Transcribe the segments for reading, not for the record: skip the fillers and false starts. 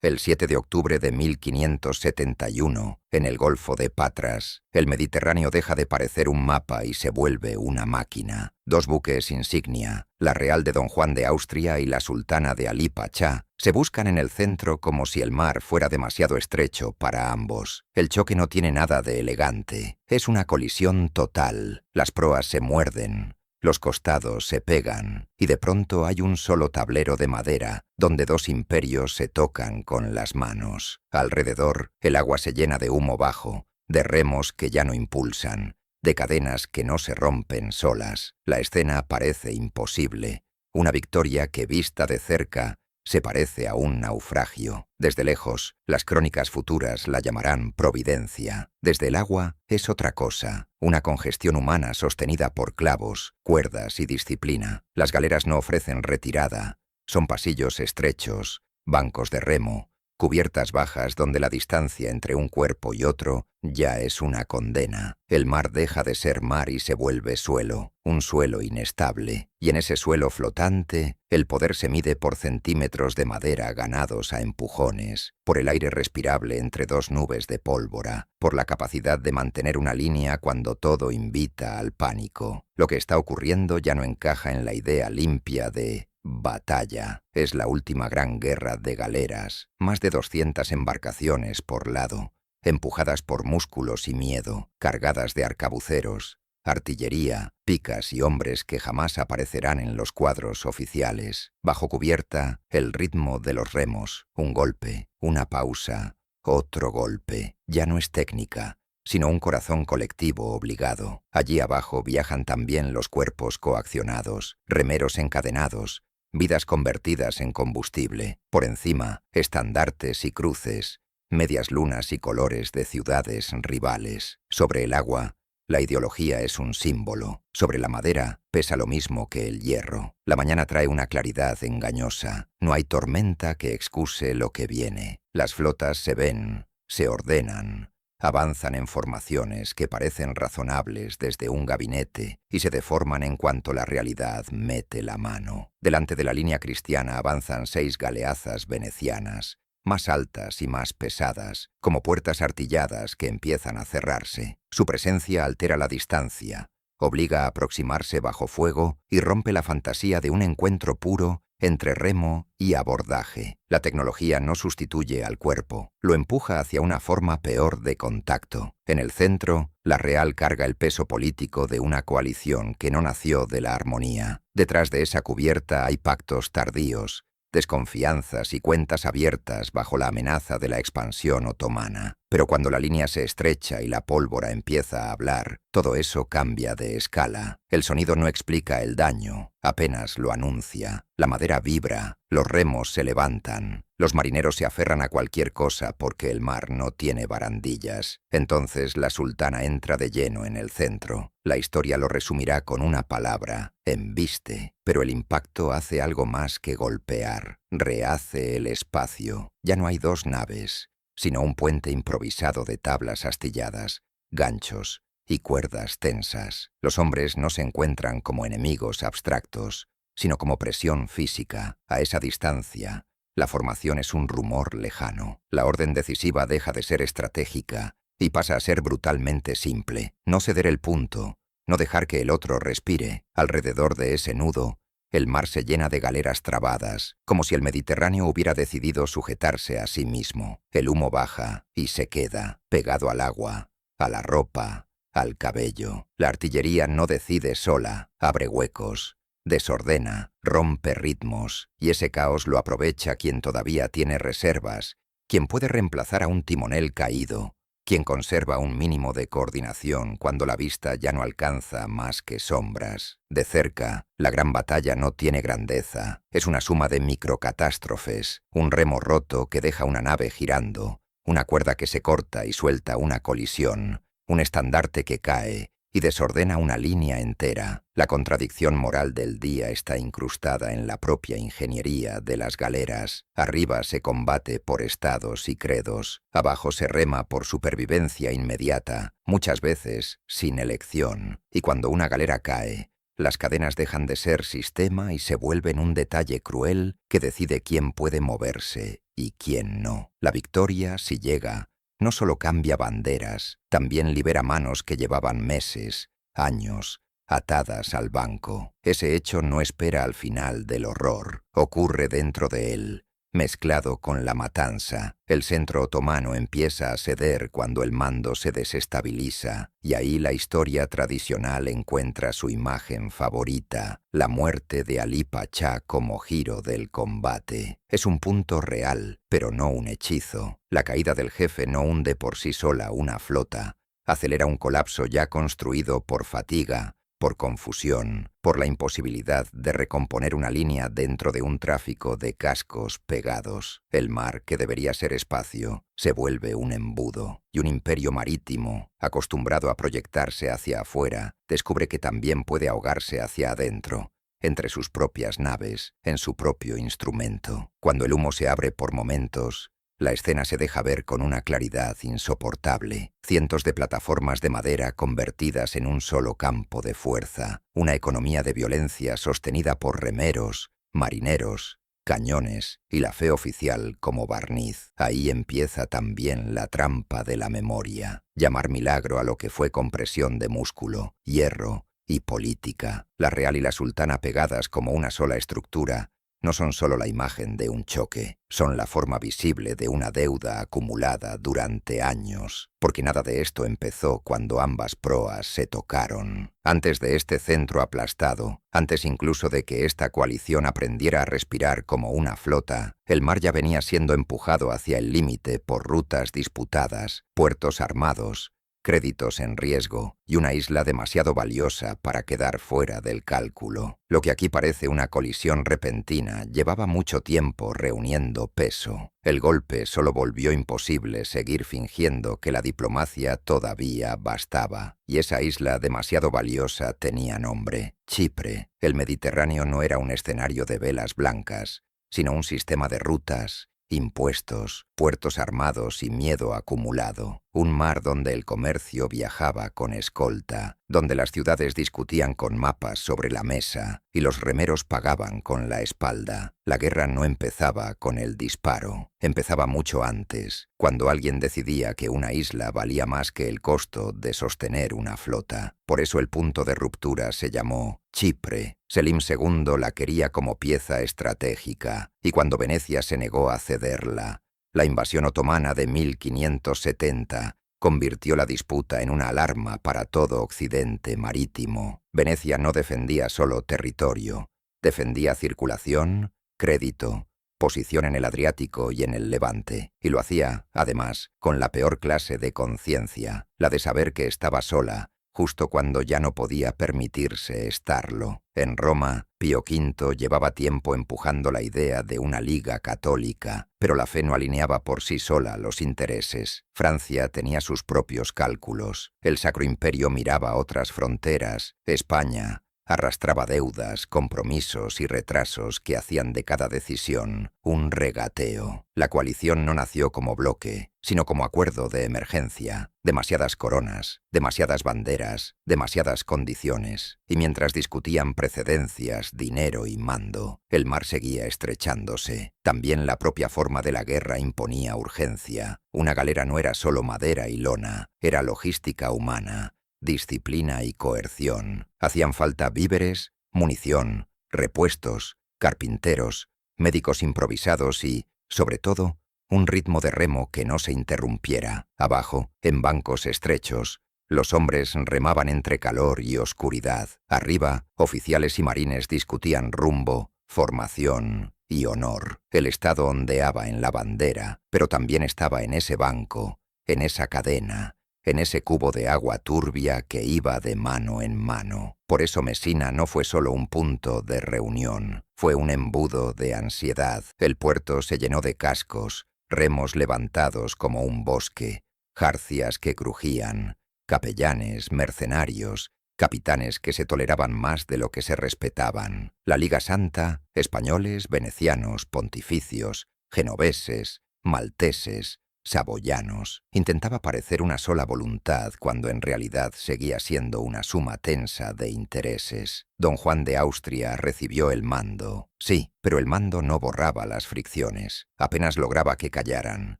El 7 de octubre de 1571, en el Golfo de Patras, el Mediterráneo deja de parecer un mapa y se vuelve una máquina. Dos buques insignia, la Real de Don Juan de Austria y la Sultana de Alí Pachá, se buscan en el centro como si el mar fuera demasiado estrecho para ambos. El choque no tiene nada de elegante, es una colisión total. Las proas se muerden. Los costados se pegan, y de pronto hay un solo tablero de madera, donde dos imperios se tocan con las manos. Alrededor, el agua se llena de humo bajo, de remos que ya no impulsan, de cadenas que no se rompen solas. La escena parece imposible. Una victoria que, vista de cerca, se parece a un naufragio. Desde lejos, las crónicas futuras la llamarán providencia. Desde el agua es otra cosa, una congestión humana sostenida por clavos, cuerdas y disciplina. Las galeras no ofrecen retirada, son pasillos estrechos, bancos de remo, cubiertas bajas donde la distancia entre un cuerpo y otro ya es una condena. El mar deja de ser mar y se vuelve suelo, un suelo inestable, y en ese suelo flotante el poder se mide por centímetros de madera ganados a empujones, por el aire respirable entre dos nubes de pólvora, por la capacidad de mantener una línea cuando todo invita al pánico. Lo que está ocurriendo ya no encaja en la idea limpia de batalla. Es la última gran guerra de galeras, más de 200 embarcaciones por lado, empujadas por músculos y miedo, cargadas de arcabuceros, artillería, picas y hombres que jamás aparecerán en los cuadros oficiales. Bajo cubierta, el ritmo de los remos, un golpe, una pausa, otro golpe. Ya no es técnica, sino un corazón colectivo obligado. Allí abajo viajan también los cuerpos coaccionados, remeros encadenados, vidas convertidas en combustible. Por encima, estandartes y cruces, medias lunas y colores de ciudades rivales. Sobre el agua, la ideología es un símbolo. Sobre la madera, pesa lo mismo que el hierro. La mañana trae una claridad engañosa. No hay tormenta que excuse lo que viene. Las flotas se ven, se ordenan, avanzan en formaciones que parecen razonables desde un gabinete y se deforman en cuanto la realidad mete la mano. Delante de la línea cristiana avanzan 6 galeazas venecianas, más altas y más pesadas, como puertas artilladas que empiezan a cerrarse. Su presencia altera la distancia, obliga a aproximarse bajo fuego y rompe la fantasía de un encuentro puro entre remo y abordaje. La tecnología no sustituye al cuerpo, lo empuja hacia una forma peor de contacto. En el centro, la Real carga el peso político de una coalición que no nació de la armonía. Detrás de esa cubierta hay pactos tardíos, desconfianzas y cuentas abiertas bajo la amenaza de la expansión otomana. Pero cuando la línea se estrecha y la pólvora empieza a hablar, todo eso cambia de escala. El sonido no explica el daño, apenas lo anuncia. La madera vibra, los remos se levantan, los marineros se aferran a cualquier cosa porque el mar no tiene barandillas. Entonces la sultana entra de lleno en el centro. La historia lo resumirá con una palabra: embiste. Pero el impacto hace algo más que golpear, rehace el espacio. Ya no hay 2 naves, sino un puente improvisado de tablas astilladas, ganchos y cuerdas tensas. Los hombres no se encuentran como enemigos abstractos, sino como presión física. A esa distancia, la formación es un rumor lejano. La orden decisiva deja de ser estratégica y pasa a ser brutalmente simple. No ceder el punto, no dejar que el otro respire. Alrededor de ese nudo, el mar se llena de galeras trabadas, como si el Mediterráneo hubiera decidido sujetarse a sí mismo. El humo baja y se queda, pegado al agua, a la ropa, al cabello. La artillería no decide sola, abre huecos, desordena, rompe ritmos, y ese caos lo aprovecha quien todavía tiene reservas, quien puede reemplazar a un timonel caído, quien conserva un mínimo de coordinación cuando la vista ya no alcanza más que sombras. De cerca, la gran batalla no tiene grandeza, es una suma de microcatástrofes, un remo roto que deja una nave girando, una cuerda que se corta y suelta una colisión, un estandarte que cae y desordena una línea entera. La contradicción moral del día está incrustada en la propia ingeniería de las galeras. Arriba se combate por estados y credos, abajo se rema por supervivencia inmediata, muchas veces sin elección. Y cuando una galera cae, las cadenas dejan de ser sistema y se vuelven un detalle cruel que decide quién puede moverse y quién no. La victoria, si llega, no solo cambia banderas, también libera manos que llevaban meses, años, atadas al banco. Ese hecho no espera al final del horror, ocurre dentro de él, mezclado con la matanza. El centro otomano empieza a ceder cuando el mando se desestabiliza, y ahí la historia tradicional encuentra su imagen favorita, la muerte de Alí Pachá como giro del combate. Es un punto real, pero no un hechizo. La caída del jefe no hunde por sí sola una flota, acelera un colapso ya construido por fatiga, por confusión, por la imposibilidad de recomponer una línea dentro de un tráfico de cascos pegados. El mar, que debería ser espacio, se vuelve un embudo, y un imperio marítimo, acostumbrado a proyectarse hacia afuera, descubre que también puede ahogarse hacia adentro, entre sus propias naves, en su propio instrumento. Cuando el humo se abre por momentos, la escena se deja ver con una claridad insoportable. Cientos de plataformas de madera convertidas en un solo campo de fuerza. Una economía de violencia sostenida por remeros, marineros, cañones y la fe oficial como barniz. Ahí empieza también la trampa de la memoria. Llamar milagro a lo que fue compresión de músculo, hierro y política. La real y la sultana pegadas como una sola estructura no son solo la imagen de un choque, son la forma visible de una deuda acumulada durante años, porque nada de esto empezó cuando ambas proas se tocaron. Antes de este centro aplastado, antes incluso de que esta coalición aprendiera a respirar como una flota, el mar ya venía siendo empujado hacia el límite por rutas disputadas, puertos armados, créditos en riesgo y una isla demasiado valiosa para quedar fuera del cálculo. Lo que aquí parece una colisión repentina llevaba mucho tiempo reuniendo peso. El golpe solo volvió imposible seguir fingiendo que la diplomacia todavía bastaba. Y esa isla demasiado valiosa tenía nombre: Chipre. El Mediterráneo no era un escenario de velas blancas, sino un sistema de rutas, impuestos, puertos armados y miedo acumulado. Un mar donde el comercio viajaba con escolta, donde las ciudades discutían con mapas sobre la mesa y los remeros pagaban con la espalda. La guerra no empezaba con el disparo, empezaba mucho antes, cuando alguien decidía que una isla valía más que el costo de sostener una flota. Por eso el punto de ruptura se llamó Chipre. Selim II la quería como pieza estratégica, y cuando Venecia se negó a cederla, la invasión otomana de 1570 convirtió la disputa en una alarma para todo Occidente marítimo. Venecia no defendía solo territorio, defendía circulación, crédito, posición en el Adriático y en el Levante, y lo hacía, además, con la peor clase de conciencia, la de saber que estaba sola, justo cuando ya no podía permitirse estarlo. En Roma, Pío V llevaba tiempo empujando la idea de una liga católica, pero la fe no alineaba por sí sola los intereses. Francia tenía sus propios cálculos, el Sacro Imperio miraba otras fronteras, España arrastraba deudas, compromisos y retrasos que hacían de cada decisión un regateo. La coalición no nació como bloque, sino como acuerdo de emergencia. Demasiadas coronas, demasiadas banderas, demasiadas condiciones. Y mientras discutían precedencias, dinero y mando, el mar seguía estrechándose. También la propia forma de la guerra imponía urgencia. Una galera no era solo madera y lona, era logística humana, disciplina y coerción. Hacían falta víveres, munición, repuestos, carpinteros, médicos improvisados y, sobre todo, un ritmo de remo que no se interrumpiera. Abajo, en bancos estrechos, los hombres remaban entre calor y oscuridad. Arriba, oficiales y marines discutían rumbo, formación y honor. El Estado ondeaba en la bandera, pero también estaba en ese banco, en esa cadena, en ese cubo de agua turbia que iba de mano en mano. Por eso Mesina no fue solo un punto de reunión, fue un embudo de ansiedad. El puerto se llenó de cascos, remos levantados como un bosque, jarcias que crujían, capellanes, mercenarios, capitanes que se toleraban más de lo que se respetaban. La Liga Santa, españoles, venecianos, pontificios, genoveses, malteses, saboyanos. Intentaba parecer una sola voluntad cuando en realidad seguía siendo una suma tensa de intereses. Don Juan de Austria recibió el mando. Sí, pero el mando no borraba las fricciones. Apenas lograba que callaran,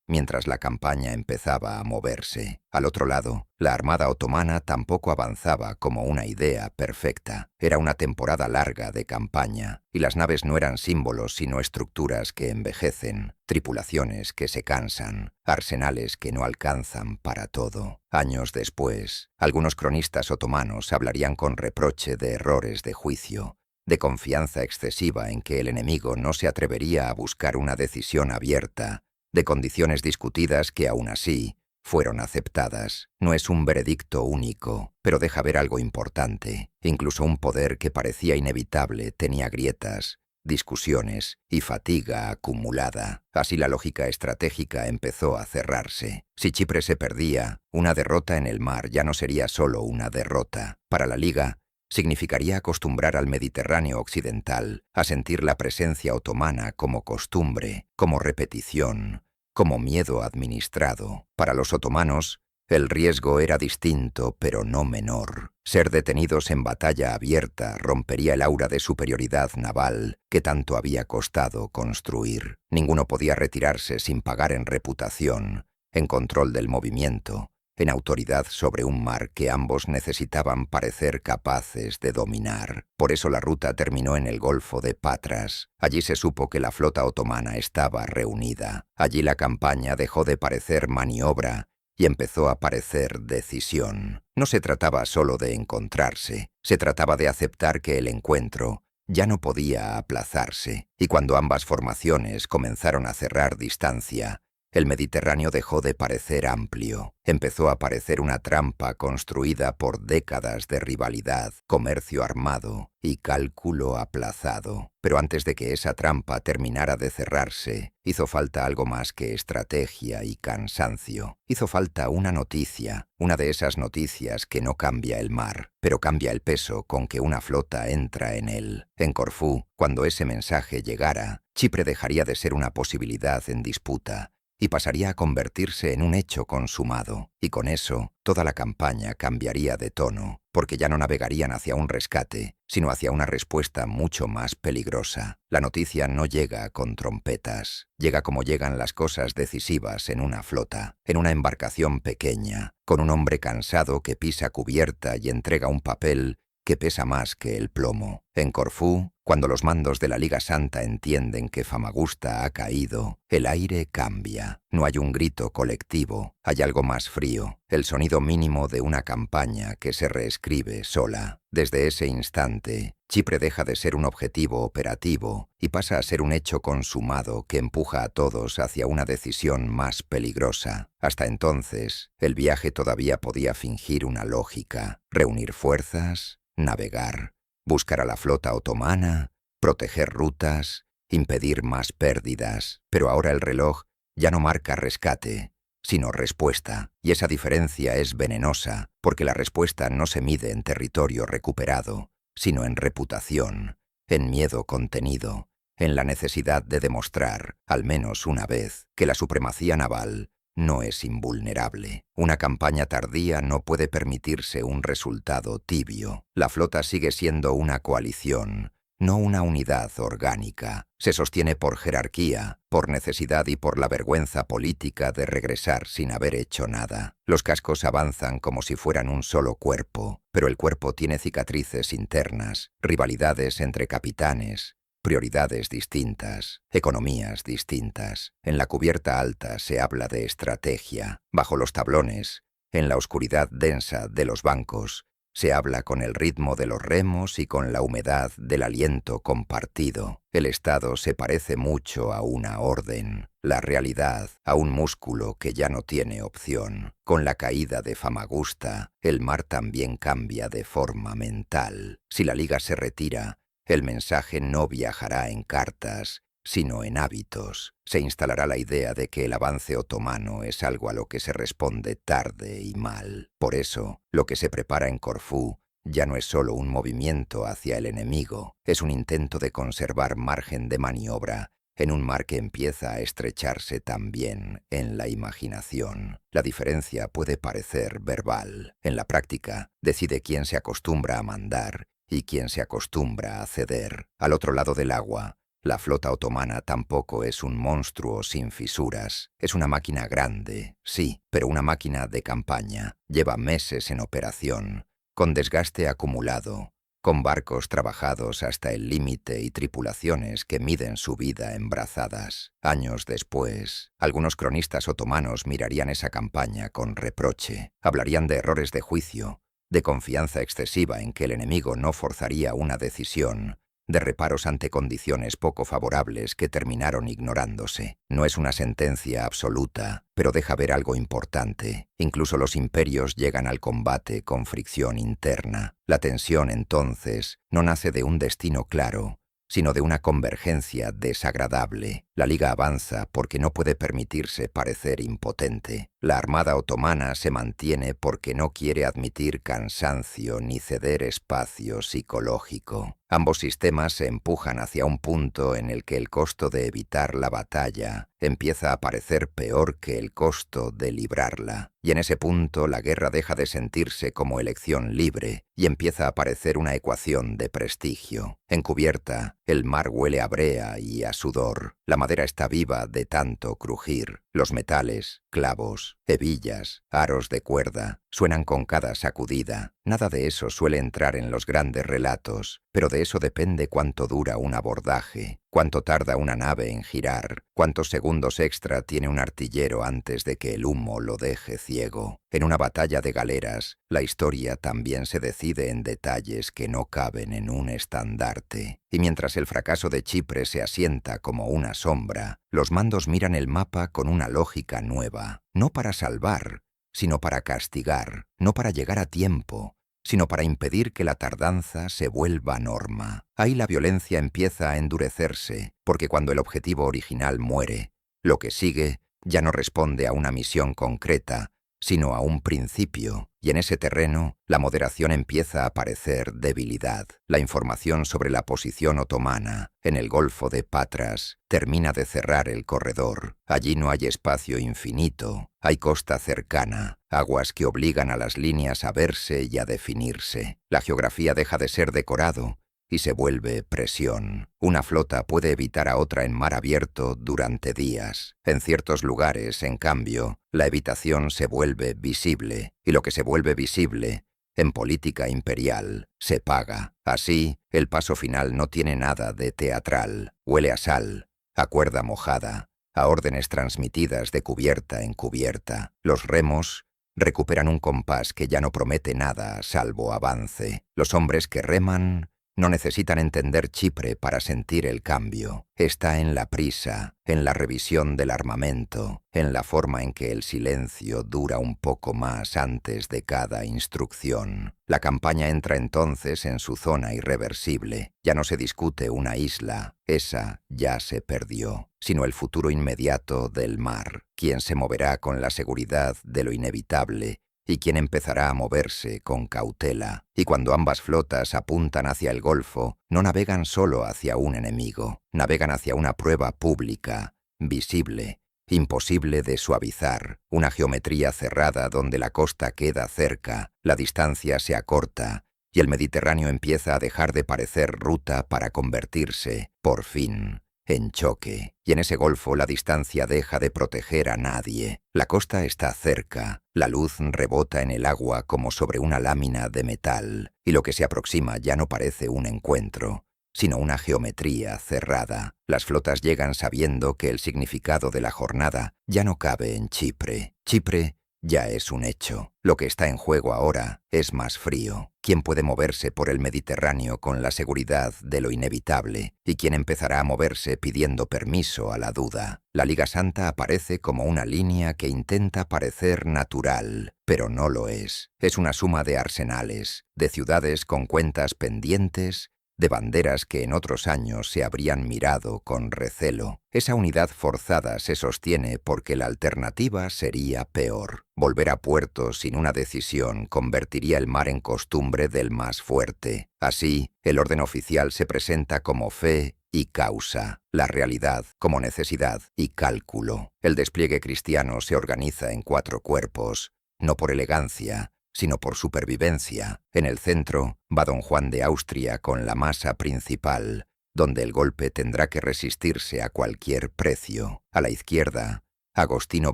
mientras la campaña empezaba a moverse. Al otro lado, la armada otomana tampoco avanzaba como una idea perfecta. Era una temporada larga de campaña, y las naves no eran símbolos sino estructuras que envejecen, tripulaciones que se cansan, arsenales que no alcanzan para todo. Años después, algunos cronistas otomanos hablarían con reproche de errores de juicio, de confianza excesiva en que el enemigo no se atrevería a buscar una decisión abierta, de condiciones discutidas que aún así fueron aceptadas. No es un veredicto único, pero deja ver algo importante. Incluso un poder que parecía inevitable tenía grietas, discusiones y fatiga acumulada. Así la lógica estratégica empezó a cerrarse. Si Chipre se perdía, una derrota en el mar ya no sería solo una derrota. Para la Liga, significaría acostumbrar al Mediterráneo occidental a sentir la presencia otomana como costumbre, como repetición, como miedo administrado. Para los otomanos, el riesgo era distinto, pero no menor. Ser detenidos en batalla abierta rompería el aura de superioridad naval que tanto había costado construir. Ninguno podía retirarse sin pagar en reputación, en control del movimiento, en autoridad sobre un mar que ambos necesitaban parecer capaces de dominar. Por eso la ruta terminó en el Golfo de Patras. Allí se supo que la flota otomana estaba reunida. Allí la campaña dejó de parecer maniobra y empezó a parecer decisión. No se trataba solo de encontrarse, se trataba de aceptar que el encuentro ya no podía aplazarse. Y cuando ambas formaciones comenzaron a cerrar distancia, el Mediterráneo dejó de parecer amplio. Empezó a parecer una trampa construida por décadas de rivalidad, comercio armado y cálculo aplazado. Pero antes de que esa trampa terminara de cerrarse, hizo falta algo más que estrategia y cansancio. Hizo falta una noticia, una de esas noticias que no cambia el mar, pero cambia el peso con que una flota entra en él. En Corfú, cuando ese mensaje llegara, Chipre dejaría de ser una posibilidad en disputa y pasaría a convertirse en un hecho consumado. Y con eso, toda la campaña cambiaría de tono, porque ya no navegarían hacia un rescate, sino hacia una respuesta mucho más peligrosa. La noticia no llega con trompetas, llega como llegan las cosas decisivas en una flota, en una embarcación pequeña, con un hombre cansado que pisa cubierta y entrega un papel que pesa más que el plomo. En Corfú, cuando los mandos de la Liga Santa entienden que Famagusta ha caído, el aire cambia. No hay un grito colectivo, hay algo más frío, el sonido mínimo de una campaña que se reescribe sola. Desde ese instante, Chipre deja de ser un objetivo operativo y pasa a ser un hecho consumado que empuja a todos hacia una decisión más peligrosa. Hasta entonces, el viaje todavía podía fingir una lógica: reunir fuerzas, navegar, buscar a la flota otomana, proteger rutas, impedir más pérdidas. Pero ahora el reloj ya no marca rescate, sino respuesta. Y esa diferencia es venenosa, porque la respuesta no se mide en territorio recuperado, sino en reputación, en miedo contenido, en la necesidad de demostrar, al menos una vez, que la supremacía naval no es invulnerable. Una campaña tardía no puede permitirse un resultado tibio. La flota sigue siendo una coalición, no una unidad orgánica. Se sostiene por jerarquía, por necesidad y por la vergüenza política de regresar sin haber hecho nada. Los cascos avanzan como si fueran un solo cuerpo, pero el cuerpo tiene cicatrices internas, rivalidades entre capitanes, prioridades distintas, economías distintas. En la cubierta alta se habla de estrategia. Bajo los tablones, en la oscuridad densa de los bancos, se habla con el ritmo de los remos y con la humedad del aliento compartido. El Estado se parece mucho a una orden, la realidad a un músculo que ya no tiene opción. Con la caída de Famagusta, el mar también cambia de forma mental. Si la Liga se retira, el mensaje no viajará en cartas, sino en hábitos. Se instalará la idea de que el avance otomano es algo a lo que se responde tarde y mal. Por eso, lo que se prepara en Corfú ya no es solo un movimiento hacia el enemigo, es un intento de conservar margen de maniobra en un mar que empieza a estrecharse también en la imaginación. La diferencia puede parecer verbal. En la práctica, decide quién se acostumbra a mandar y quién se acostumbra a ceder. Al otro lado del agua, la flota otomana tampoco es un monstruo sin fisuras. Es una máquina grande, sí, pero una máquina de campaña. Lleva meses en operación, con desgaste acumulado, con barcos trabajados hasta el límite y tripulaciones que miden su vida en brazadas. Años después, algunos cronistas otomanos mirarían esa campaña con reproche. Hablarían de errores de juicio, de confianza excesiva en que el enemigo no forzaría una decisión, de reparos ante condiciones poco favorables que terminaron ignorándose. No es una sentencia absoluta, pero deja ver algo importante. Incluso los imperios llegan al combate con fricción interna. La tensión, entonces, no nace de un destino claro, sino de una convergencia desagradable. La Liga avanza porque no puede permitirse parecer impotente. La armada otomana se mantiene porque no quiere admitir cansancio ni ceder espacio psicológico. Ambos sistemas se empujan hacia un punto en el que el costo de evitar la batalla empieza a parecer peor que el costo de librarla. Y en ese punto la guerra deja de sentirse como elección libre y empieza a parecer una ecuación de prestigio. Encubierta, el mar huele a brea y a sudor. La madera está viva de tanto crujir. Los metales, clavos, hebillas, aros de cuerda, suenan con cada sacudida. Nada de eso suele entrar en los grandes relatos, pero de eso depende cuánto dura un abordaje, cuánto tarda una nave en girar, cuántos segundos extra tiene un artillero antes de que el humo lo deje ciego. En una batalla de galeras, la historia también se decide en detalles que no caben en un estandarte. Y mientras el fracaso de Chipre se asienta como una sombra, los mandos miran el mapa con una lógica nueva, no para salvar, sino para castigar, no para llegar a tiempo, sino para impedir que la tardanza se vuelva norma. Ahí la violencia empieza a endurecerse, porque cuando el objetivo original muere, lo que sigue ya no responde a una misión concreta, sino a un principio, y en ese terreno la moderación empieza a parecer debilidad. La información sobre la posición otomana en el Golfo de Patras termina de cerrar el corredor. Allí no hay espacio infinito, hay costa cercana, aguas que obligan a las líneas a verse y a definirse. La geografía deja de ser decorado y se vuelve presión. Una flota puede evitar a otra en mar abierto durante días. En ciertos lugares, en cambio, la evitación se vuelve visible, y lo que se vuelve visible, en política imperial, se paga. Así, el paso final no tiene nada de teatral. Huele a sal, a cuerda mojada, a órdenes transmitidas de cubierta en cubierta. Los remos recuperan un compás que ya no promete nada salvo avance. Los hombres que reman no necesitan entender Chipre para sentir el cambio. Está en la prisa, en la revisión del armamento, en la forma en que el silencio dura un poco más antes de cada instrucción. La campaña entra entonces en su zona irreversible. Ya no se discute una isla, esa ya se perdió, sino el futuro inmediato del mar, quien se moverá con la seguridad de lo inevitable y quien empezará a moverse con cautela. Y cuando ambas flotas apuntan hacia el Golfo, no navegan solo hacia un enemigo, navegan hacia una prueba pública, visible, imposible de suavizar, una geometría cerrada donde la costa queda cerca, la distancia se acorta, y el Mediterráneo empieza a dejar de parecer ruta para convertirse, por fin, en choque, y en ese golfo la distancia deja de proteger a nadie. La costa está cerca, la luz rebota en el agua como sobre una lámina de metal, y lo que se aproxima ya no parece un encuentro, sino una geometría cerrada. Las flotas llegan sabiendo que el significado de la jornada ya no cabe en Chipre. Chipre ya es un hecho. Lo que está en juego ahora es más frío. ¿Quién puede moverse por el Mediterráneo con la seguridad de lo inevitable? ¿Y quién empezará a moverse pidiendo permiso a la duda? La Liga Santa aparece como una línea que intenta parecer natural, pero no lo es. Es una suma de arsenales, de ciudades con cuentas pendientes, de banderas que en otros años se habrían mirado con recelo. Esa unidad forzada se sostiene porque la alternativa sería peor. Volver a puerto sin una decisión convertiría el mar en costumbre del más fuerte. Así, el orden oficial se presenta como fe y causa, la realidad como necesidad y cálculo. El despliegue cristiano se organiza en 4 cuerpos, no por elegancia, sino por supervivencia. En el centro va don Juan de Austria con la masa principal, donde el golpe tendrá que resistirse a cualquier precio. A la izquierda, Agostino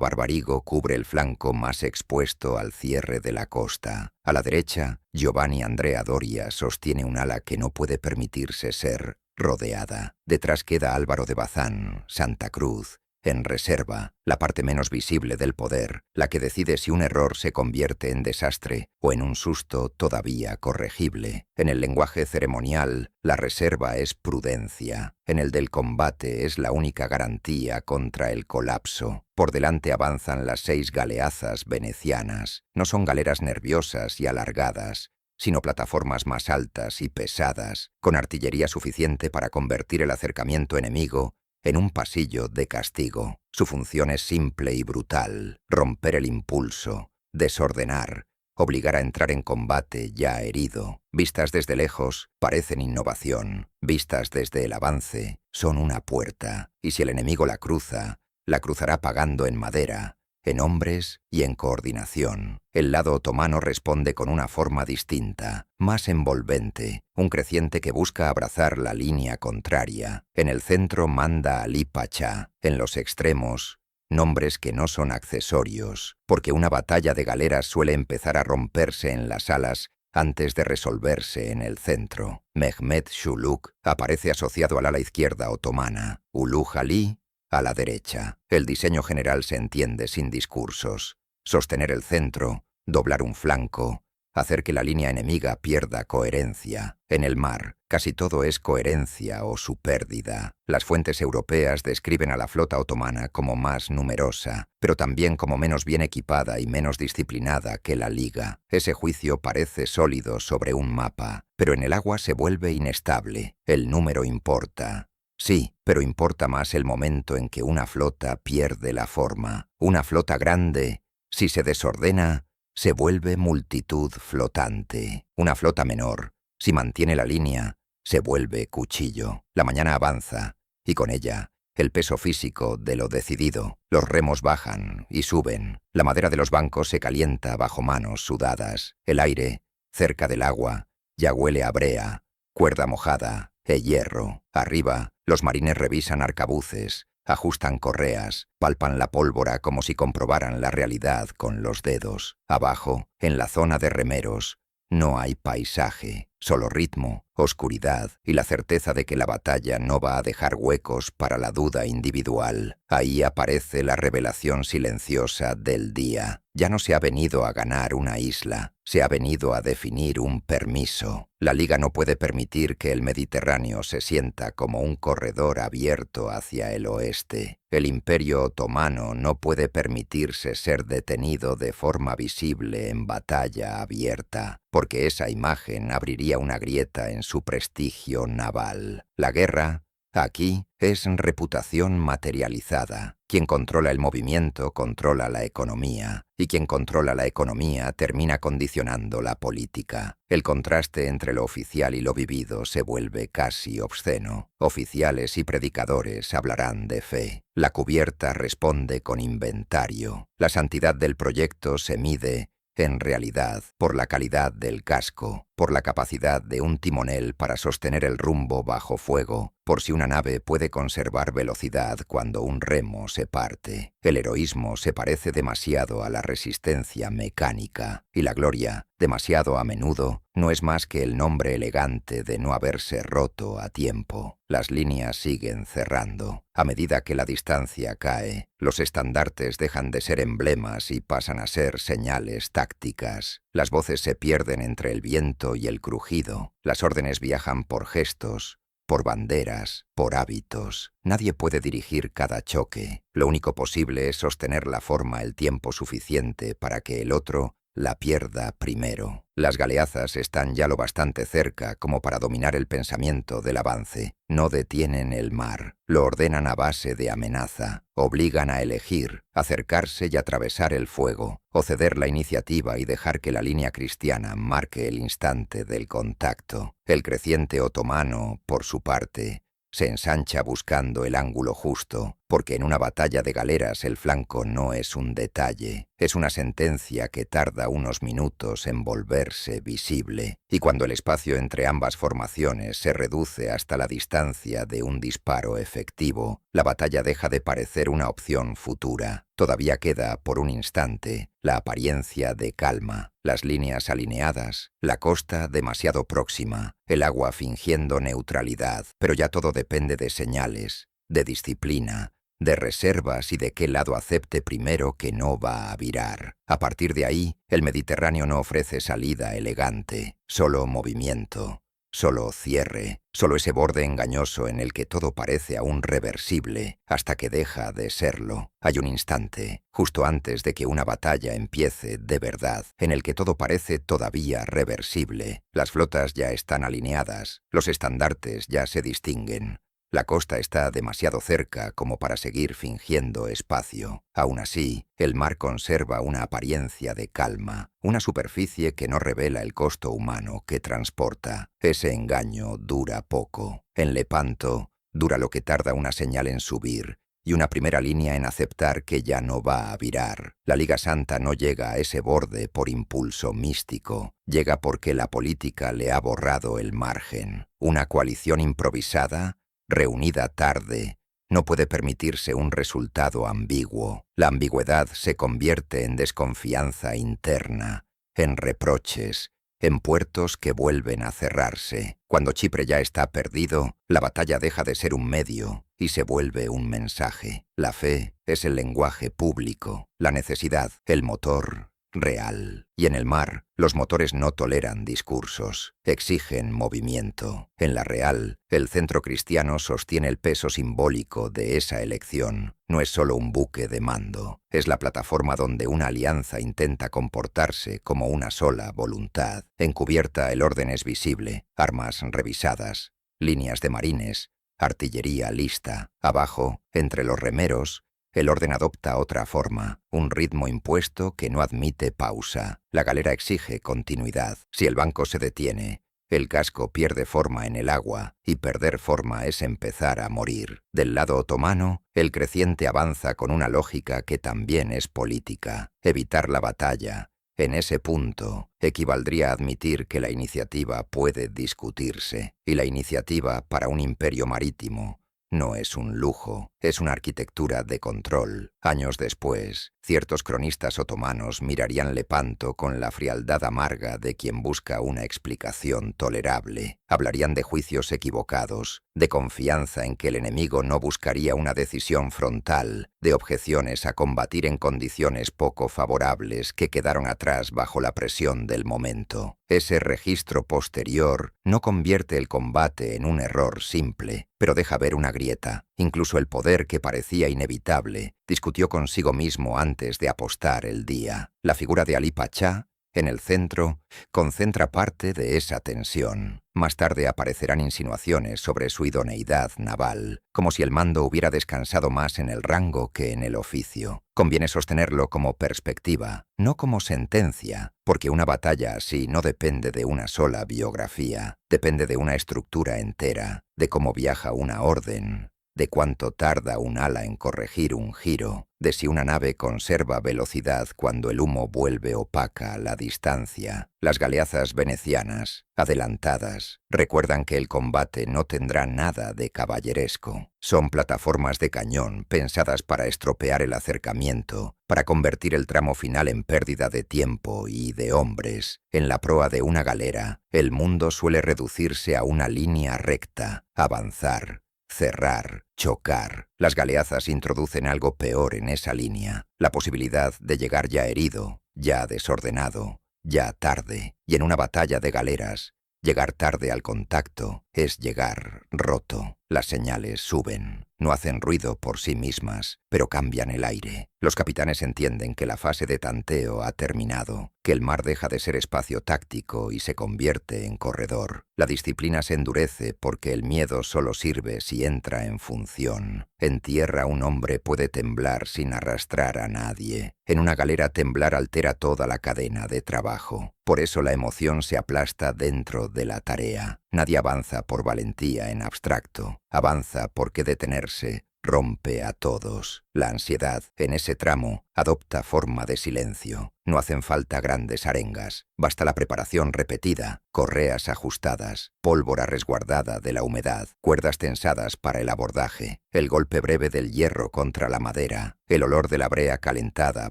Barbarigo cubre el flanco más expuesto al cierre de la costa. A la derecha, Giovanni Andrea Doria sostiene un ala que no puede permitirse ser rodeada. Detrás queda Álvaro de Bazán, Santa Cruz, en reserva, la parte menos visible del poder, la que decide si un error se convierte en desastre o en un susto todavía corregible. En el lenguaje ceremonial, la reserva es prudencia. En el del combate es la única garantía contra el colapso. Por delante avanzan las 6 galeazas venecianas. No son galeras nerviosas y alargadas, sino plataformas más altas y pesadas, con artillería suficiente para convertir el acercamiento enemigo en un pasillo de castigo. Su función es simple y brutal: romper el impulso, desordenar, obligar a entrar en combate ya herido. Vistas desde lejos, parecen innovación. Vistas desde el avance, son una puerta, y si el enemigo la cruzará pagando en madera, en hombres y en coordinación. El lado otomano responde con una forma distinta, más envolvente, un creciente que busca abrazar la línea contraria. En el centro manda Ali Pachá, en los extremos, nombres que no son accesorios, porque una batalla de galeras suele empezar a romperse en las alas antes de resolverse en el centro. Mehmet Shuluk aparece asociado al ala izquierda otomana, Ulu Ali a la derecha. El diseño general se entiende sin discursos: sostener el centro, doblar un flanco, hacer que la línea enemiga pierda coherencia. En el mar, casi todo es coherencia o su pérdida. Las fuentes europeas describen a la flota otomana como más numerosa, pero también como menos bien equipada y menos disciplinada que la Liga. Ese juicio parece sólido sobre un mapa, pero en el agua se vuelve inestable. El número importa. Sí, pero importa más el momento en que una flota pierde la forma. Una flota grande, si se desordena, se vuelve multitud flotante. Una flota menor, si mantiene la línea, se vuelve cuchillo. La mañana avanza, y con ella, el peso físico de lo decidido. Los remos bajan y suben. La madera de los bancos se calienta bajo manos sudadas. El aire, cerca del agua, ya huele a brea, cuerda mojada e hierro. Arriba, los marines revisan arcabuces, ajustan correas, palpan la pólvora como si comprobaran la realidad con los dedos. Abajo, en la zona de remeros, no hay paisaje, solo ritmo, oscuridad y la certeza de que la batalla no va a dejar huecos para la duda individual. Ahí aparece la revelación silenciosa del día. Ya no se ha venido a ganar una isla, se ha venido a definir un permiso. La Liga no puede permitir que el Mediterráneo se sienta como un corredor abierto hacia el oeste. El Imperio Otomano no puede permitirse ser detenido de forma visible en batalla abierta, porque esa imagen abriría una grieta en su prestigio naval. La guerra, aquí, es reputación materializada. Quien controla el movimiento controla la economía, y quien controla la economía termina condicionando la política. El contraste entre lo oficial y lo vivido se vuelve casi obsceno. Oficiales y predicadores hablarán de fe. La cubierta responde con inventario. La santidad del proyecto se mide, en realidad, por la calidad del casco, por la capacidad de un timonel para sostener el rumbo bajo fuego, por si una nave puede conservar velocidad cuando un remo se parte. El heroísmo se parece demasiado a la resistencia mecánica, y la gloria, demasiado a menudo, no es más que el nombre elegante de no haberse roto a tiempo. Las líneas siguen cerrando. A medida que la distancia cae, los estandartes dejan de ser emblemas y pasan a ser señales tácticas. Las voces se pierden entre el viento y el crujido. Las órdenes viajan por gestos, por banderas, por hábitos. Nadie puede dirigir cada choque. Lo único posible es sostener la forma el tiempo suficiente para que el otro la pierda primero. Las galeazas están ya lo bastante cerca como para dominar el pensamiento del avance. No detienen el mar, lo ordenan a base de amenaza, obligan a elegir, acercarse y atravesar el fuego, o ceder la iniciativa y dejar que la línea cristiana marque el instante del contacto. El creciente otomano, por su parte, se ensancha buscando el ángulo justo, porque en una batalla de galeras el flanco no es un detalle, es una sentencia que tarda unos minutos en volverse visible, y cuando el espacio entre ambas formaciones se reduce hasta la distancia de un disparo efectivo, la batalla deja de parecer una opción futura. Todavía queda, por un instante, la apariencia de calma, las líneas alineadas, la costa demasiado próxima, el agua fingiendo neutralidad, pero ya todo depende de señales, de disciplina, de reservas y de qué lado acepte primero que no va a virar. A partir de ahí, el Mediterráneo no ofrece salida elegante, solo movimiento, solo cierre, solo ese borde engañoso en el que todo parece aún reversible hasta que deja de serlo. Hay un instante, justo antes de que una batalla empiece de verdad, en el que todo parece todavía reversible. Las flotas ya están alineadas, los estandartes ya se distinguen. La costa está demasiado cerca como para seguir fingiendo espacio. Aún así, el mar conserva una apariencia de calma, una superficie que no revela el costo humano que transporta. Ese engaño dura poco. En Lepanto, dura lo que tarda una señal en subir y una primera línea en aceptar que ya no va a virar. La Liga Santa no llega a ese borde por impulso místico, llega porque la política le ha borrado el margen. Una coalición improvisada, reunida tarde, no puede permitirse un resultado ambiguo. La ambigüedad se convierte en desconfianza interna, en reproches, en puertos que vuelven a cerrarse. Cuando Chipre ya está perdido, la batalla deja de ser un medio y se vuelve un mensaje. La fe es el lenguaje público, la necesidad, el motor real. Y en el mar, los motores no toleran discursos, exigen movimiento. En la real, el centro cristiano sostiene el peso simbólico de esa elección. No es solo un buque de mando, es la plataforma donde una alianza intenta comportarse como una sola voluntad. Encubierta el orden es visible, armas revisadas, líneas de marines, artillería lista. Abajo, entre los remeros, el orden adopta otra forma, un ritmo impuesto que no admite pausa. La galera exige continuidad. Si el banco se detiene, el casco pierde forma en el agua, y perder forma es empezar a morir. Del lado otomano, el creciente avanza con una lógica que también es política. Evitar la batalla, en ese punto, equivaldría a admitir que la iniciativa puede discutirse, y la iniciativa para un imperio marítimo no es un lujo, es una arquitectura de control. Años después, ciertos cronistas otomanos mirarían Lepanto con la frialdad amarga de quien busca una explicación tolerable. Hablarían de juicios equivocados, de confianza en que el enemigo no buscaría una decisión frontal, de objeciones a combatir en condiciones poco favorables que quedaron atrás bajo la presión del momento. Ese registro posterior no convierte el combate en un error simple, pero deja ver una grieta. Incluso el poder que parecía inevitable discutió consigo mismo antes de apostar el día. La figura de Alí Pachá, en el centro, concentra parte de esa tensión. Más tarde aparecerán insinuaciones sobre su idoneidad naval, como si el mando hubiera descansado más en el rango que en el oficio. Conviene sostenerlo como perspectiva, no como sentencia, porque una batalla así no depende de una sola biografía, depende de una estructura entera, de cómo viaja una orden, de cuánto tarda un ala en corregir un giro, de si una nave conserva velocidad cuando el humo vuelve opaca la distancia. Las galeazas venecianas, adelantadas, recuerdan que el combate no tendrá nada de caballeresco. Son plataformas de cañón pensadas para estropear el acercamiento, para convertir el tramo final en pérdida de tiempo y de hombres. En la proa de una galera, el mundo suele reducirse a una línea recta, avanzar, cerrar, chocar. Las galeazas introducen algo peor en esa línea, la posibilidad de llegar ya herido, ya desordenado, ya tarde. Y en una batalla de galeras, llegar tarde al contacto es llegar roto. Las señales suben, no hacen ruido por sí mismas, pero cambian el aire. Los capitanes entienden que la fase de tanteo ha terminado, que el mar deja de ser espacio táctico y se convierte en corredor. La disciplina se endurece porque el miedo solo sirve si entra en función. En tierra un hombre puede temblar sin arrastrar a nadie. En una galera temblar altera toda la cadena de trabajo. Por eso la emoción se aplasta dentro de la tarea. Nadie avanza por valentía en abstracto, avanza porque detenerse rompe a todos. La ansiedad, en ese tramo, adopta forma de silencio. No hacen falta grandes arengas, basta la preparación repetida, correas ajustadas, pólvora resguardada de la humedad, cuerdas tensadas para el abordaje, el golpe breve del hierro contra la madera, el olor de la brea calentada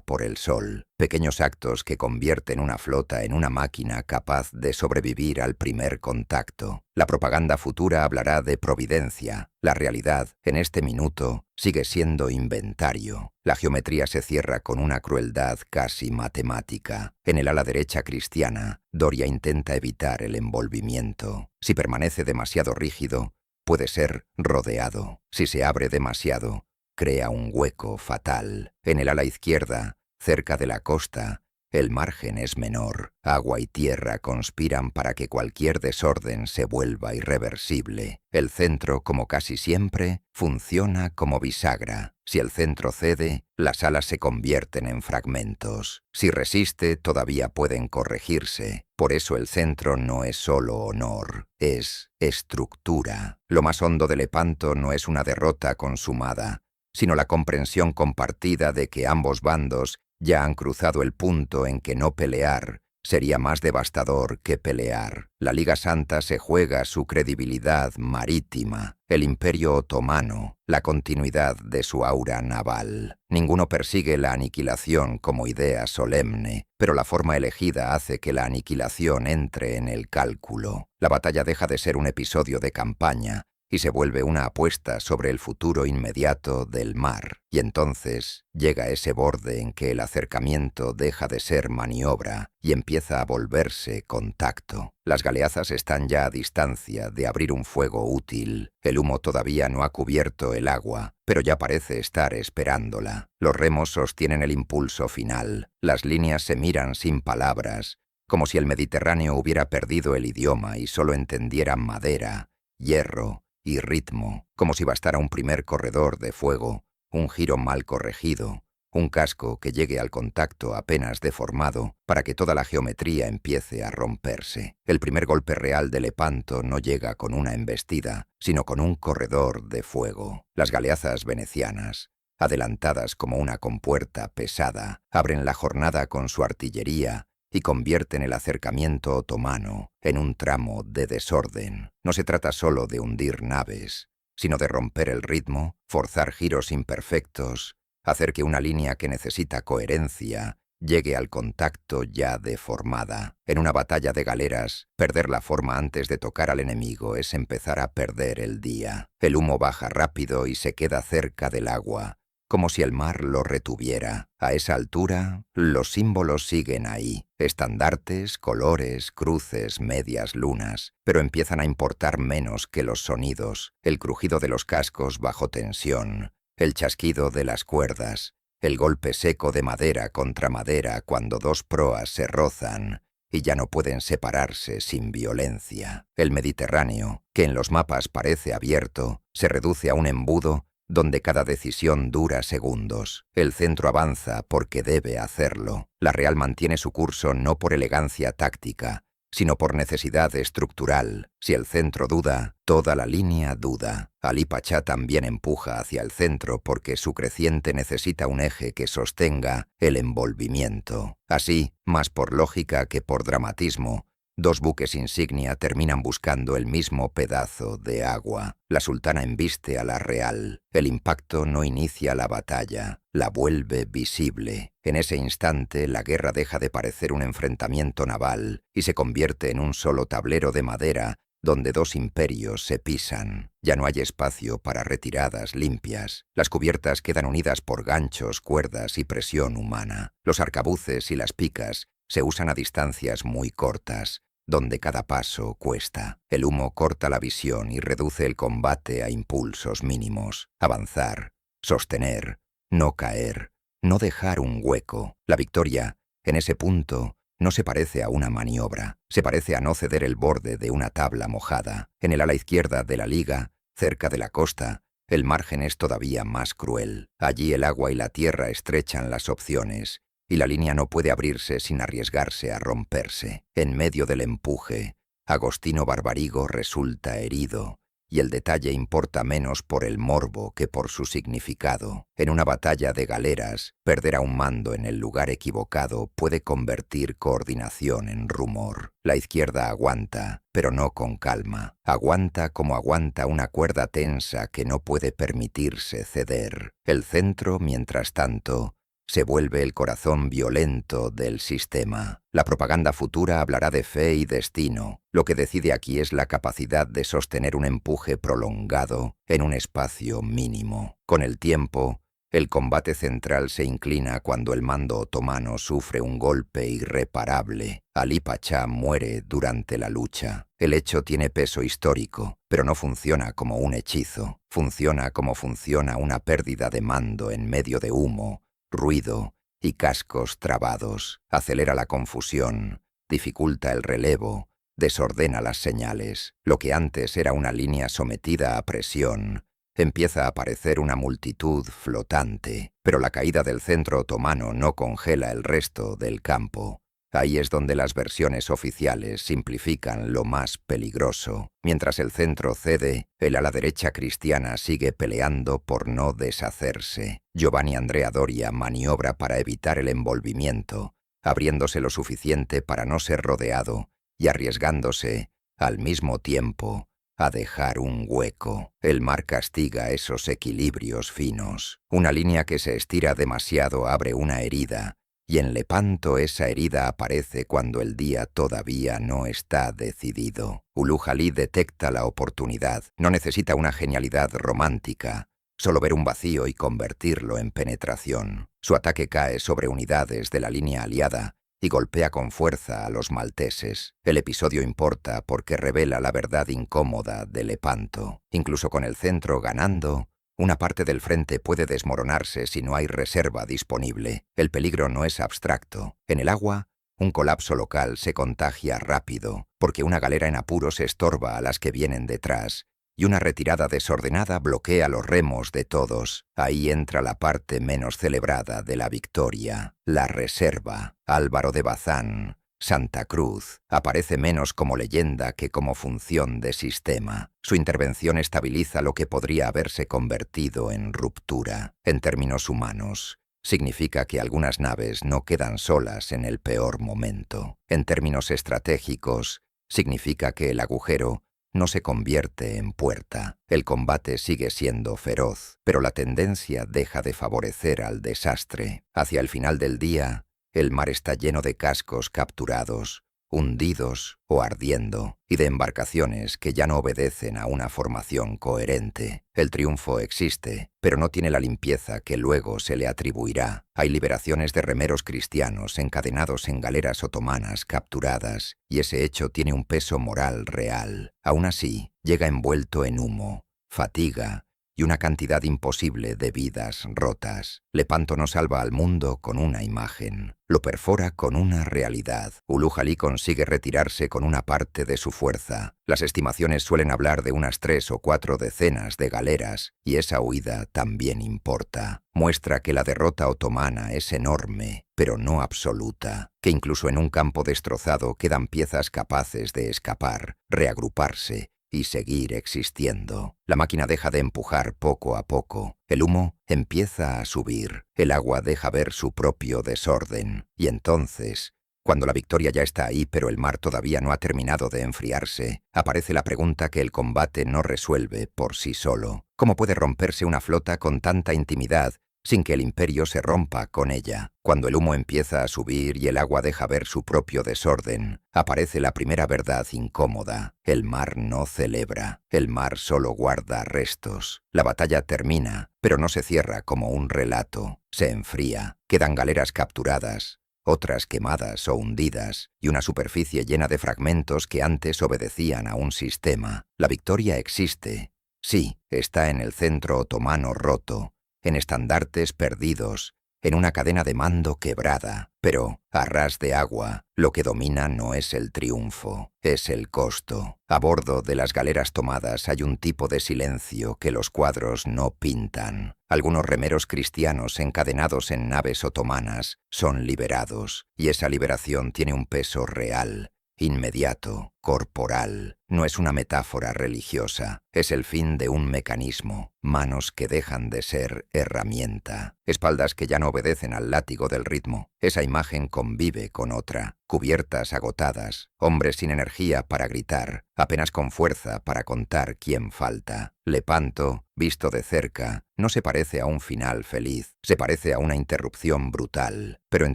por el sol, pequeños actos que convierten una flota en una máquina capaz de sobrevivir al primer contacto. La propaganda futura hablará de providencia. La realidad, en este minuto, sigue siendo inventario. La geometría se cierra con una crueldad casi matemática. En el ala derecha cristiana, Doria intenta evitar el envolvimiento. Si permanece demasiado rígido, puede ser rodeado. Si se abre demasiado, crea un hueco fatal. En el ala izquierda, cerca de la costa, el margen es menor. Agua y tierra conspiran para que cualquier desorden se vuelva irreversible. El centro, como casi siempre, funciona como bisagra. Si el centro cede, las alas se convierten en fragmentos. Si resiste, todavía pueden corregirse. Por eso el centro no es solo honor, es estructura. Lo más hondo de Lepanto no es una derrota consumada, sino la comprensión compartida de que ambos bandos ya han cruzado el punto en que no pelear sería más devastador que pelear. La Liga Santa se juega su credibilidad marítima, el Imperio Otomano, la continuidad de su aura naval. Ninguno persigue la aniquilación como idea solemne, pero la forma elegida hace que la aniquilación entre en el cálculo. La batalla deja de ser un episodio de campaña y se vuelve una apuesta sobre el futuro inmediato del mar. Y entonces llega ese borde en que el acercamiento deja de ser maniobra y empieza a volverse contacto. Las galeazas están ya a distancia de abrir un fuego útil. El humo todavía no ha cubierto el agua, pero ya parece estar esperándola. Los remos sostienen el impulso final. Las líneas se miran sin palabras, como si el Mediterráneo hubiera perdido el idioma y solo entendiera madera, hierro y ritmo, como si bastara un primer corredor de fuego, un giro mal corregido, un casco que llegue al contacto apenas deformado para que toda la geometría empiece a romperse. El primer golpe real de Lepanto no llega con una embestida, sino con un corredor de fuego. Las galeazas venecianas, adelantadas como una compuerta pesada, abren la jornada con su artillería y convierten el acercamiento otomano en un tramo de desorden. No se trata solo de hundir naves, sino de romper el ritmo, forzar giros imperfectos, hacer que una línea que necesita coherencia llegue al contacto ya deformada. En una batalla de galeras, perder la forma antes de tocar al enemigo es empezar a perder el día. El humo baja rápido y se queda cerca del agua, como si el mar lo retuviera. A esa altura, los símbolos siguen ahí. Estandartes, colores, cruces, medias lunas, pero empiezan a importar menos que los sonidos. El crujido de los cascos bajo tensión, el chasquido de las cuerdas, el golpe seco de madera contra madera cuando dos proas se rozan y ya no pueden separarse sin violencia. El Mediterráneo, que en los mapas parece abierto, se reduce a un embudo donde cada decisión dura segundos. El centro avanza porque debe hacerlo. La Real mantiene su curso no por elegancia táctica, sino por necesidad estructural. Si el centro duda, toda la línea duda. Ali Pachá también empuja hacia el centro porque su creciente necesita un eje que sostenga el envolvimiento. Así, más por lógica que por dramatismo, dos buques insignia terminan buscando el mismo pedazo de agua. La sultana embiste a la Real. El impacto no inicia la batalla, la vuelve visible. En ese instante, la guerra deja de parecer un enfrentamiento naval y se convierte en un solo tablero de madera donde dos imperios se pisan. Ya no hay espacio para retiradas limpias. Las cubiertas quedan unidas por ganchos, cuerdas y presión humana. Los arcabuces y las picas se usan a distancias muy cortas, donde cada paso cuesta. El humo corta la visión y reduce el combate a impulsos mínimos. Avanzar, sostener, no caer, no dejar un hueco. La victoria, en ese punto, no se parece a una maniobra. Se parece a no ceder el borde de una tabla mojada. En el ala izquierda de la liga, cerca de la costa, el margen es todavía más cruel. Allí el agua y la tierra estrechan las opciones, y la línea no puede abrirse sin arriesgarse a romperse. En medio del empuje, Agostino Barbarigo resulta herido, y el detalle importa menos por el morbo que por su significado. En una batalla de galeras, perder a un mando en el lugar equivocado puede convertir coordinación en rumor. La izquierda aguanta, pero no con calma. Aguanta como aguanta una cuerda tensa que no puede permitirse ceder. El centro, mientras tanto, se vuelve el corazón violento del sistema. La propaganda futura hablará de fe y destino. Lo que decide aquí es la capacidad de sostener un empuje prolongado en un espacio mínimo. Con el tiempo, el combate central se inclina cuando el mando otomano sufre un golpe irreparable. Alí Pachá muere durante la lucha. El hecho tiene peso histórico, pero no funciona como un hechizo. Funciona como funciona una pérdida de mando en medio de humo, ruido y cascos trabados. Acelera la confusión, dificulta el relevo, desordena las señales. Lo que antes era una línea sometida a presión, empieza a parecer una multitud flotante, pero la caída del centro otomano no congela el resto del campo. Ahí es donde las versiones oficiales simplifican lo más peligroso. Mientras el centro cede, el ala derecha cristiana sigue peleando por no deshacerse. Giovanni Andrea Doria maniobra para evitar el envolvimiento, abriéndose lo suficiente para no ser rodeado y arriesgándose, al mismo tiempo, a dejar un hueco. El mar castiga esos equilibrios finos. Una línea que se estira demasiado abre una herida, y en Lepanto esa herida aparece cuando el día todavía no está decidido. Ulu Jalí detecta la oportunidad. No necesita una genialidad romántica, solo ver un vacío y convertirlo en penetración. Su ataque cae sobre unidades de la línea aliada y golpea con fuerza a los malteses. El episodio importa porque revela la verdad incómoda de Lepanto. Incluso con el centro ganando, una parte del frente puede desmoronarse si no hay reserva disponible. El peligro no es abstracto. En el agua, un colapso local se contagia rápido, porque una galera en apuros estorba a las que vienen detrás, y una retirada desordenada bloquea los remos de todos. Ahí entra la parte menos celebrada de la victoria, la reserva. Álvaro de Bazán, Santa Cruz, aparece menos como leyenda que como función de sistema. Su intervención estabiliza lo que podría haberse convertido en ruptura. En términos humanos, significa que algunas naves no quedan solas en el peor momento. En términos estratégicos, significa que el agujero no se convierte en puerta. El combate sigue siendo feroz, pero la tendencia deja de favorecer al desastre. Hacia el final del día, el mar está lleno de cascos capturados, hundidos o ardiendo, y de embarcaciones que ya no obedecen a una formación coherente. El triunfo existe, pero no tiene la limpieza que luego se le atribuirá. Hay liberaciones de remeros cristianos encadenados en galeras otomanas capturadas, y ese hecho tiene un peso moral real. Aún así, llega envuelto en humo, fatiga y una cantidad imposible de vidas rotas. Lepanto no salva al mundo con una imagen, lo perfora con una realidad. Ulu Jalí consigue retirarse con una parte de su fuerza. Las estimaciones suelen hablar de unas 3 o 4 decenas de galeras, y esa huida también importa. Muestra que la derrota otomana es enorme, pero no absoluta, que incluso en un campo destrozado quedan piezas capaces de escapar, reagruparse y seguir existiendo. La máquina deja de empujar poco a poco. El humo empieza a subir. El agua deja ver su propio desorden. Y entonces, cuando la victoria ya está ahí pero el mar todavía no ha terminado de enfriarse, aparece la pregunta que el combate no resuelve por sí solo. ¿Cómo puede romperse una flota con tanta intimidad sin que el imperio se rompa con ella? Cuando el humo empieza a subir y el agua deja ver su propio desorden, aparece la primera verdad incómoda. El mar no celebra. El mar solo guarda restos. La batalla termina, pero no se cierra como un relato. Se enfría. Quedan galeras capturadas, otras quemadas o hundidas, y una superficie llena de fragmentos que antes obedecían a un sistema. La victoria existe. Sí, está en el centro otomano roto, en estandartes perdidos, en una cadena de mando quebrada, pero, a ras de agua, lo que domina no es el triunfo, es el costo. A bordo de las galeras tomadas hay un tipo de silencio que los cuadros no pintan. Algunos remeros cristianos encadenados en naves otomanas son liberados, y esa liberación tiene un peso real, inmediato. corporal. No es una metáfora religiosa, es el fin de un mecanismo, manos que dejan de ser herramienta, espaldas que ya no obedecen al látigo del ritmo. Esa imagen convive con otra, cubiertas agotadas, hombres sin energía para gritar, apenas con fuerza para contar quién falta. Lepanto, visto de cerca, no se parece a un final feliz, se parece a una interrupción brutal, pero en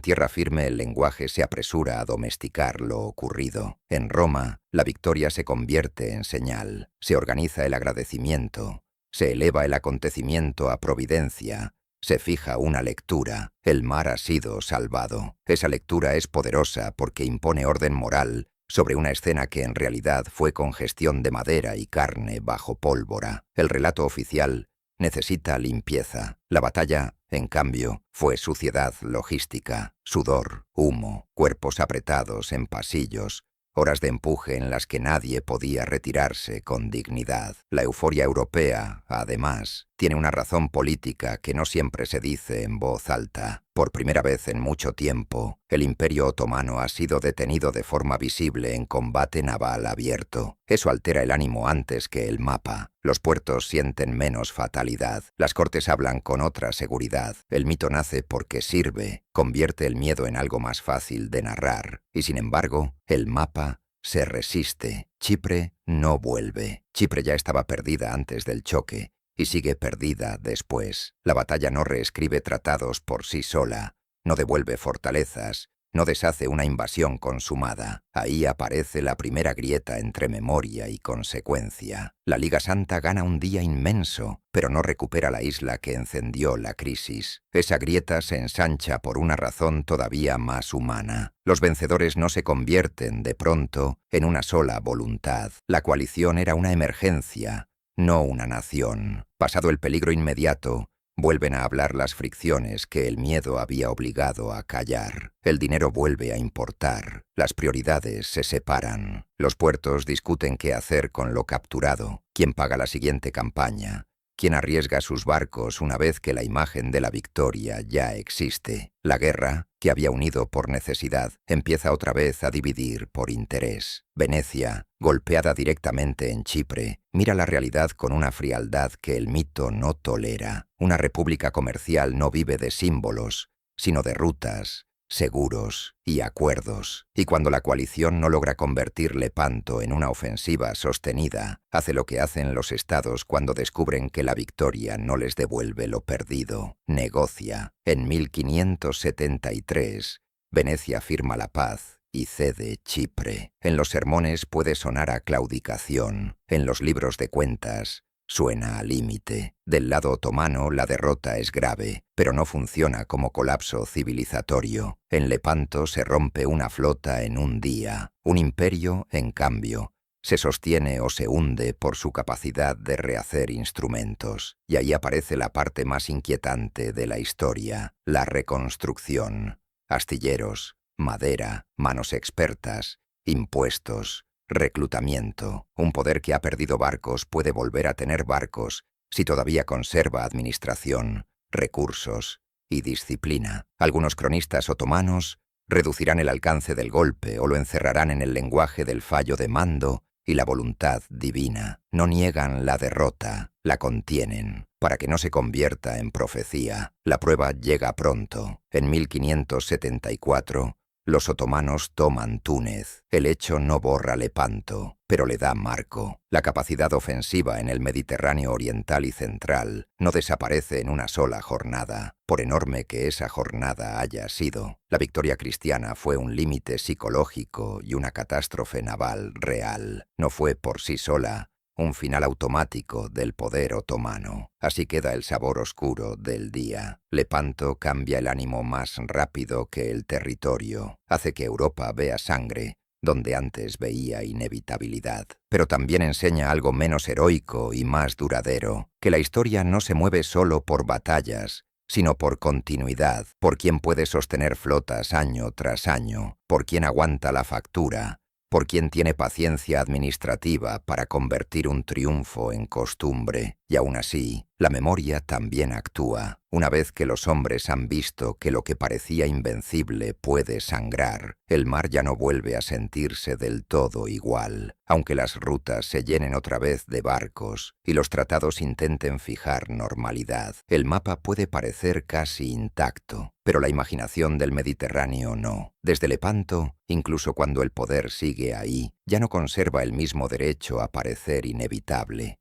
tierra firme el lenguaje se apresura a domesticar lo ocurrido. En Roma, la victoria se convierte en señal, se organiza el agradecimiento, se eleva el acontecimiento a providencia, se fija una lectura, el mar ha sido salvado. Esa lectura es poderosa porque impone orden moral sobre una escena que en realidad fue congestión de madera y carne bajo pólvora. El relato oficial necesita limpieza. La batalla, en cambio, fue suciedad logística, sudor, humo, cuerpos apretados en pasillos, horas de empuje en las que nadie podía retirarse con dignidad. La euforia europea, además, tiene una razón política que no siempre se dice en voz alta. Por primera vez en mucho tiempo, el Imperio Otomano ha sido detenido de forma visible en combate naval abierto. Eso altera el ánimo antes que el mapa. Los puertos sienten menos fatalidad. Las cortes hablan con otra seguridad. El mito nace porque sirve, convierte el miedo en algo más fácil de narrar. Y sin embargo, el mapa se resiste. Chipre no vuelve. Chipre ya estaba perdida antes del choque y sigue perdida después. La batalla no reescribe tratados por sí sola, no devuelve fortalezas, no deshace una invasión consumada. Ahí aparece la primera grieta entre memoria y consecuencia. La Liga Santa gana un día inmenso, pero no recupera la isla que encendió la crisis. Esa grieta se ensancha por una razón todavía más humana. Los vencedores no se convierten, de pronto, en una sola voluntad. La coalición era una emergencia, no una nación. Pasado el peligro inmediato, vuelven a hablar las fricciones que el miedo había obligado a callar. El dinero vuelve a importar. Las prioridades se separan. Los puertos discuten qué hacer con lo capturado. ¿Quién paga la siguiente campaña? ¿Quién arriesga sus barcos una vez que la imagen de la victoria ya existe? La guerra, que había unido por necesidad, empieza otra vez a dividir por interés. Venecia, golpeada directamente en Chipre, mira la realidad con una frialdad que el mito no tolera. Una república comercial no vive de símbolos, sino de rutas, seguros y acuerdos. Y cuando la coalición no logra convertir Lepanto en una ofensiva sostenida, hace lo que hacen los estados cuando descubren que la victoria no les devuelve lo perdido. Negocia. En 1573, Venecia firma la paz y cede Chipre. En los sermones puede sonar a claudicación. En los libros de cuentas suena a límite. Del lado otomano la derrota es grave, pero no funciona como colapso civilizatorio. En Lepanto se rompe una flota en un día. Un imperio, en cambio, se sostiene o se hunde por su capacidad de rehacer instrumentos. Y ahí aparece la parte más inquietante de la historia, la reconstrucción. Astilleros, madera, manos expertas, impuestos, reclutamiento. Un poder que ha perdido barcos puede volver a tener barcos si todavía conserva administración, recursos y disciplina. Algunos cronistas otomanos reducirán el alcance del golpe o lo encerrarán en el lenguaje del fallo de mando y la voluntad divina. No niegan la derrota, la contienen, para que no se convierta en profecía. La prueba llega pronto. En 1574, los otomanos toman Túnez. El hecho no borra Lepanto, pero le da marco. La capacidad ofensiva en el Mediterráneo oriental y central no desaparece en una sola jornada, por enorme que esa jornada haya sido. La victoria cristiana fue un límite psicológico y una catástrofe naval real. No fue por sí sola un final automático del poder otomano. Así queda el sabor oscuro del día. Lepanto cambia el ánimo más rápido que el territorio. Hace que Europa vea sangre donde antes veía inevitabilidad. Pero también enseña algo menos heroico y más duradero, que la historia no se mueve solo por batallas, sino por continuidad, por quien puede sostener flotas año tras año, por quien aguanta la factura, por quien tiene paciencia administrativa para convertir un triunfo en costumbre. Y aún así, la memoria también actúa. Una vez que los hombres han visto que lo que parecía invencible puede sangrar, el mar ya no vuelve a sentirse del todo igual. Aunque las rutas se llenen otra vez de barcos y los tratados intenten fijar normalidad, el mapa puede parecer casi intacto, pero la imaginación del Mediterráneo no. Desde Lepanto, incluso cuando el poder sigue ahí, ya no conserva el mismo derecho a parecer inevitable.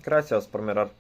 Gracias por mirar.